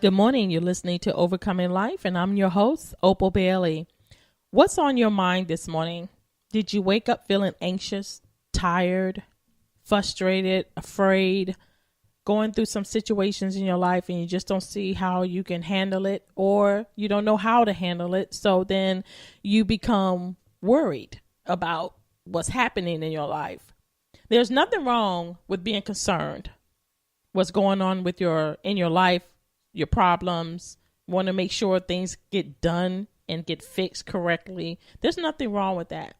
Good morning. You're listening to Overcoming Life, and I'm your host, Opal Bailey. What's on your mind this morning? Did you wake up feeling anxious, tired, frustrated, afraid, going through some situations in your life and you just don't see how you can handle it, or you don't know how to handle it? So then you become worried about what's happening in your life. There's nothing wrong with being concerned. What's going on with in your life, your problems, want to make sure things get done and get fixed correctly. There's nothing wrong with that.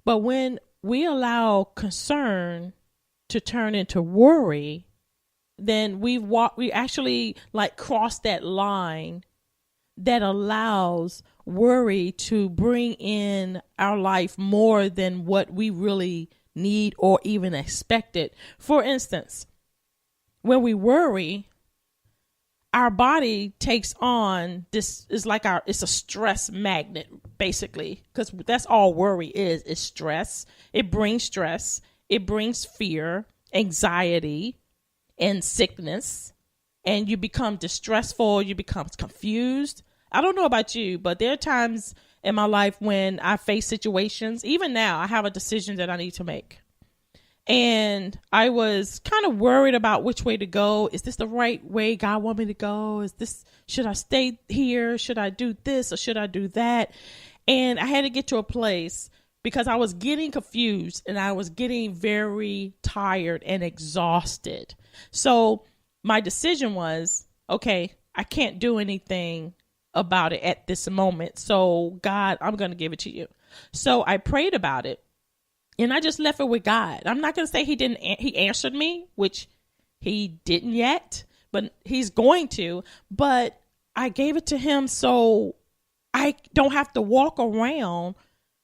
But when we allow concern to turn into worry, then we actually cross that line that allows worry to bring in our life more than what we really need or even expected. For instance, when we worry, our body takes on this it's a stress magnet, basically, because that's all worry is stress. It brings stress. It brings fear, anxiety, and sickness. And you become distressful. You become confused. I don't know about you, but there are times in my life when I face situations. Even now, I have a decision that I need to make. And I was kind of worried about which way to go. Is this the right way God want me to go? Should I stay here? Should I do this or should I do that? And I had to get to a place because I was getting confused and I was getting very tired and exhausted. So my decision was, okay, I can't do anything about it at this moment. So God, I'm going to give it to you. So I prayed about it. And I just left it with God. I'm not going to say he answered me, which he didn't yet, but he's going to. But I gave it to him so I don't have to walk around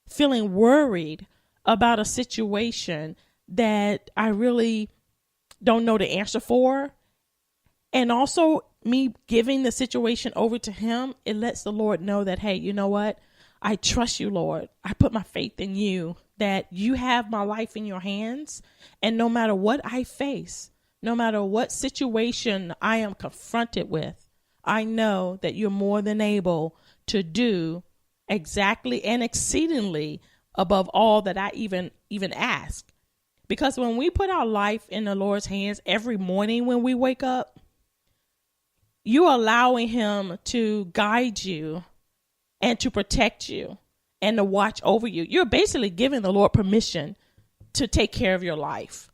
feeling worried about a situation that I really don't know the answer for. And also me giving the situation over to him, it lets the Lord know that, hey, you know what? I trust you, Lord. I put my faith in you, that you have my life in your hands. And no matter what I face, no matter what situation I am confronted with, I know that you're more than able to do exactly and exceedingly above all that I even ask. Because when we put our life in the Lord's hands every morning when we wake up, you're allowing him to guide you and to protect you and to watch over you. You're basically giving the Lord permission to take care of your life.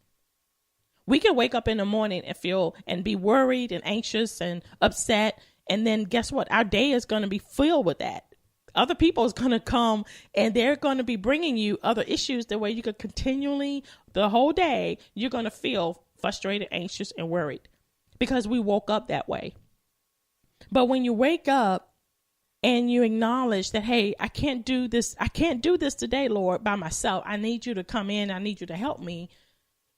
We can wake up in the morning and feel and be worried and anxious and upset. And then guess what? Our day is going to be filled with that. Other people is going to come and they're going to be bringing you other issues the way you could continually, the whole day, you're going to feel frustrated, anxious, and worried because we woke up that way. But when you wake up, and you acknowledge that, hey, I can't do this today, Lord, by myself. I need you to come in. I need you to help me.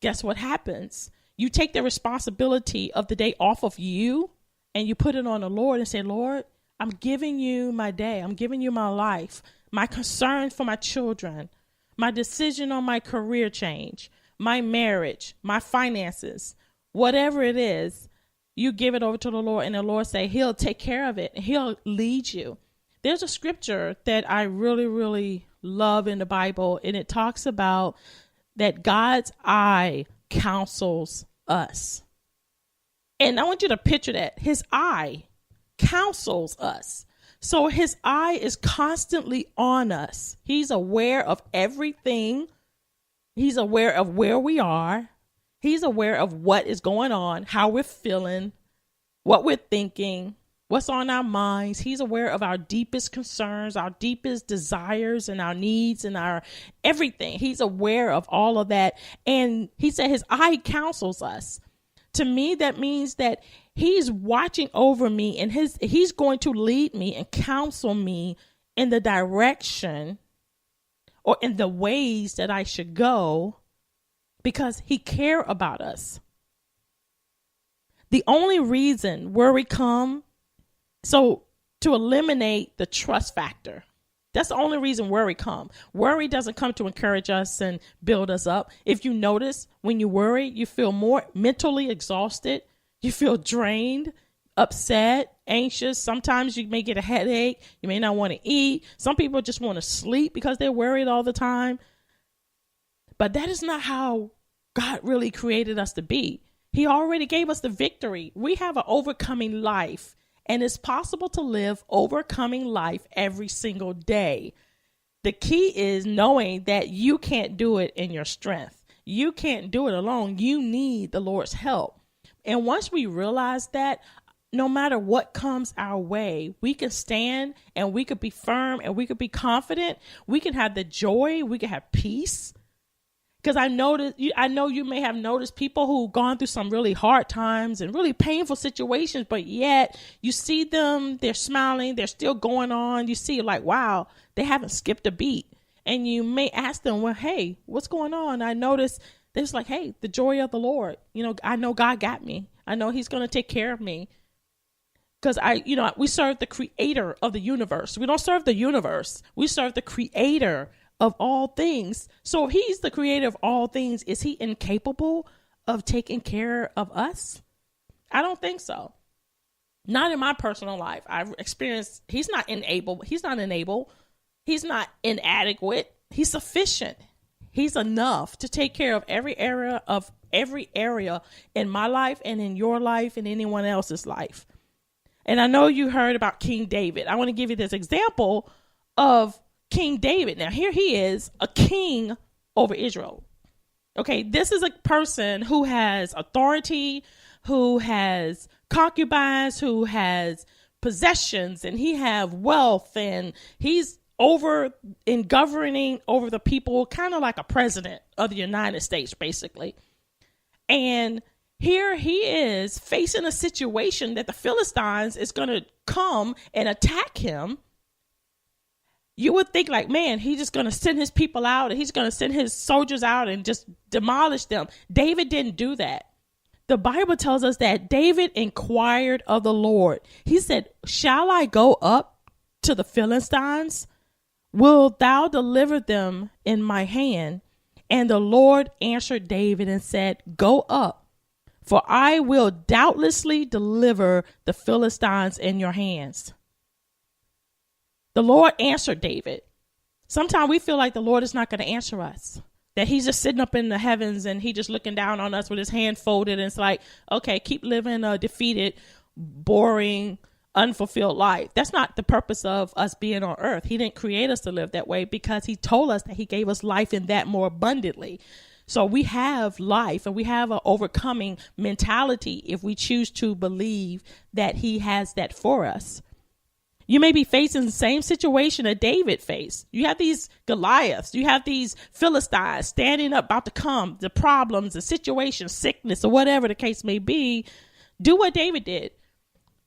Guess what happens? You take the responsibility of the day off of you and you put it on the Lord and say, Lord, I'm giving you my day. I'm giving you my life, my concern for my children, my decision on my career change, my marriage, my finances, whatever it is. You give it over to the Lord and the Lord say he'll take care of it and he'll lead you. There's a scripture that I really, really love in the Bible, and it talks about that God's eye counsels us. And I want you to picture that. His eye counsels us. So his eye is constantly on us. He's aware of everything. He's aware of where we are. He's aware of what is going on, how we're feeling, what we're thinking, what's on our minds. He's aware of our deepest concerns, our deepest desires and our needs and our everything. He's aware of all of that. And he said his eye counsels us. To me, that means that he's watching over me and he's going to lead me and counsel me in the direction or in the ways that I should go, because he cares about us. The only reason worry comes, so to eliminate the trust factor. That's the only reason worry comes. Worry doesn't come to encourage us and build us up. If you notice, when you worry, you feel more mentally exhausted. You feel drained. upset, anxious. Sometimes you may get a headache. You may not want to eat. Some people just want to sleep because they're worried all the time. But that is not how God really created us to be. He already gave us the victory. We have an overcoming life, and it's possible to live overcoming life every single day. The key is knowing that you can't do it in your strength. You can't do it alone. You need the Lord's help. And once we realize that, no matter what comes our way, we can stand and we could be firm and we could be confident. We can have the joy. We can have peace. Because I know you may have noticed people who've gone through some really hard times and really painful situations, but yet you see them, they're smiling, they're still going on. You see like, wow, they haven't skipped a beat. And you may ask them, well, hey, what's going on? I noticed they're just like, hey, the joy of the Lord. I know God got me. I know he's going to take care of me. Because we serve the creator of the universe. We don't serve the universe. We serve the creator of all things. So if he's the creator of all things, is he incapable of taking care of us? I don't think so. Not in my personal life. I've experienced he's not enabled. He's not inadequate. He's sufficient. He's enough to take care of every area in my life and in your life and anyone else's life. And I know you heard about King David. I want to give you this example of King David. Now, here he is, a king over Israel. Okay, this is a person who has authority, who has concubines, who has possessions, and he have wealth, and he's over in governing over the people, kind of like a president of the United States, basically. And here he is facing a situation that the Philistines is going to come and attack him. You would think like, man, he's just going to send his people out and he's going to send his soldiers out and just demolish them. David didn't do that. The Bible tells us that David inquired of the Lord. He said, shall I go up to the Philistines? Wilt thou deliver them in my hand? And the Lord answered David and said, go up, for I will doubtlessly deliver the Philistines in your hands. The Lord answered David. Sometimes we feel like the Lord is not going to answer us, that he's just sitting up in the heavens and he just looking down on us with his hand folded. And it's like, okay, keep living a defeated, boring, unfulfilled life. That's not the purpose of us being on earth. He didn't create us to live that way because he told us that he gave us life in that more abundantly. So we have life and we have an overcoming mentality if we choose to believe that he has that for us. You may be facing the same situation that David faced. You have these Goliaths. You have these Philistines standing up, about to come, the problems, the situation, sickness, or whatever the case may be. Do what David did.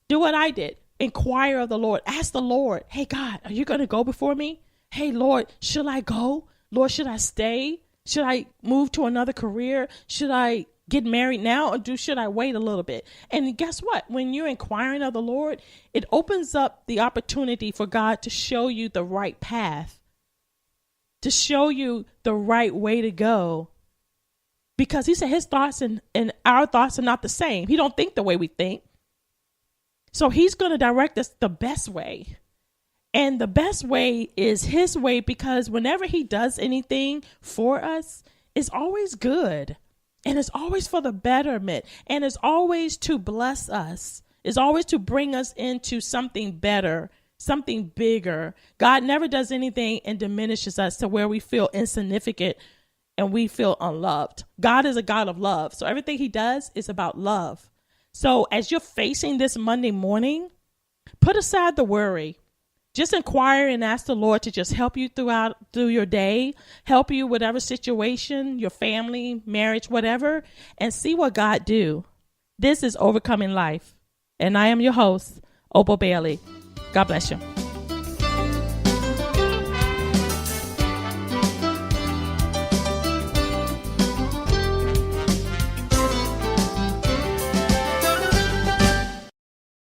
Do what I did. Inquire of the Lord. Ask the Lord, hey, God, are you going to go before me? Hey, Lord, should I go? Lord, should I stay? Should I move to another career? Should I get married now or should I wait a little bit? And guess what? When you're inquiring of the Lord, it opens up the opportunity for God to show you the right path, to show you the right way to go. Because he said his thoughts and our thoughts are not the same. He don't think the way we think. So he's going to direct us the best way. And the best way is his way, because whenever he does anything for us, it's always good. And it's always for the betterment. And it's always to bless us. It's always to bring us into something better, something bigger. God never does anything and diminishes us to where we feel insignificant and we feel unloved. God is a God of love. So everything he does is about love. So as you're facing this Monday morning, put aside the worry. Just inquire and ask the Lord to just help you through your day, help you whatever situation, your family, marriage, whatever, and see what God do. This is Overcoming Life. And I am your host, Opal Bailey. God bless you.